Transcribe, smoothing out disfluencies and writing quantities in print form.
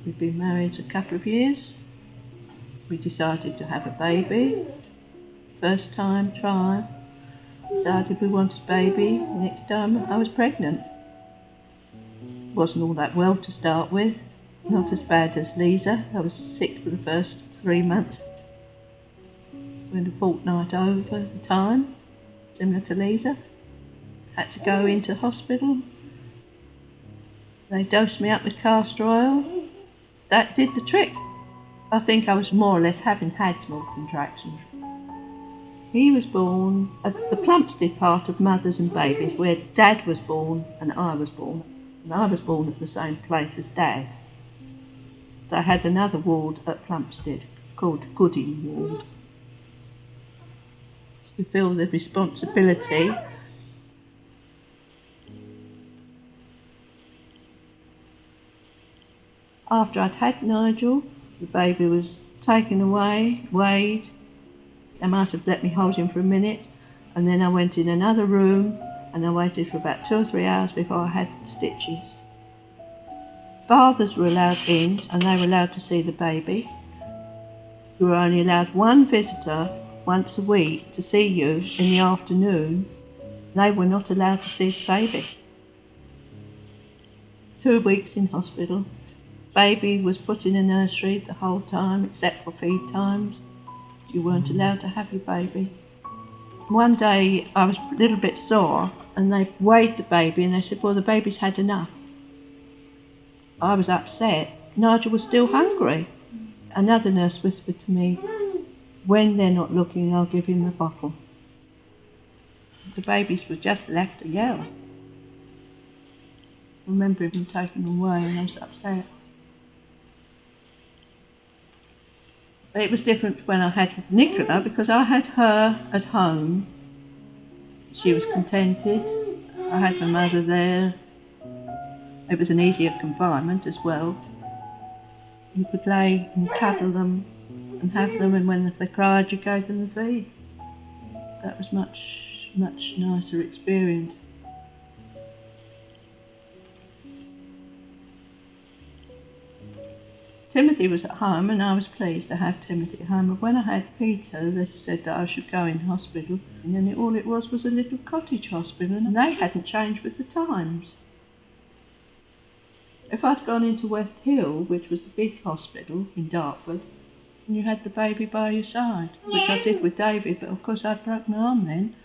We'd been married a couple of years. We decided to have a baby. First time try. Decided we wanted a baby. Next time I was pregnant. Wasn't all that well to start with. Not as bad as Lisa. I was sick for the first 3 months. Went a fortnight over the time, similar to Lisa. Had to go into hospital. They dosed me up with castor oil. That did the trick. I think I was more or less having had small contractions. He was born at the Plumstead part of mothers and babies, where Dad was born and I was born. And I was born at the same place as Dad. They had another ward at Plumstead called Gooding Ward. To feel the responsibility. After I'd had Nigel, the baby was taken away, weighed. They might have let me hold him for a minute, and then I went in another room and I waited for about 2 or 3 hours before I had stitches. Fathers were allowed in and they were allowed to see the baby. You were only allowed one visitor once a week to see you in the afternoon. They were not allowed to see the baby. 2 weeks in hospital. Baby was put in a nursery the whole time except for feed times. You weren't allowed to have your baby. One day I was a little bit sore and they weighed the baby and they said, well, the baby's had enough. I was upset. Nigel was still hungry. Another nurse whispered to me, when they're not looking, I'll give him the bottle. The babies were just left to yell. I remember him taken away and I was upset. But it was different when I had Nicola because I had her at home. She was contented. I had my mother there. It was an easier confinement as well. You could lay and cuddle them and have them, and when they cried you gave them the feed. That was much nicer experience. Timothy was at home and I was pleased to have Timothy at home, but when I had Peter they said that I should go in hospital, and then all it was a little cottage hospital and they hadn't changed with the times. If I'd gone into West Hill, which was the big hospital in Dartford, and you had the baby by your side, which I did with David, but of course I'd broke my arm then.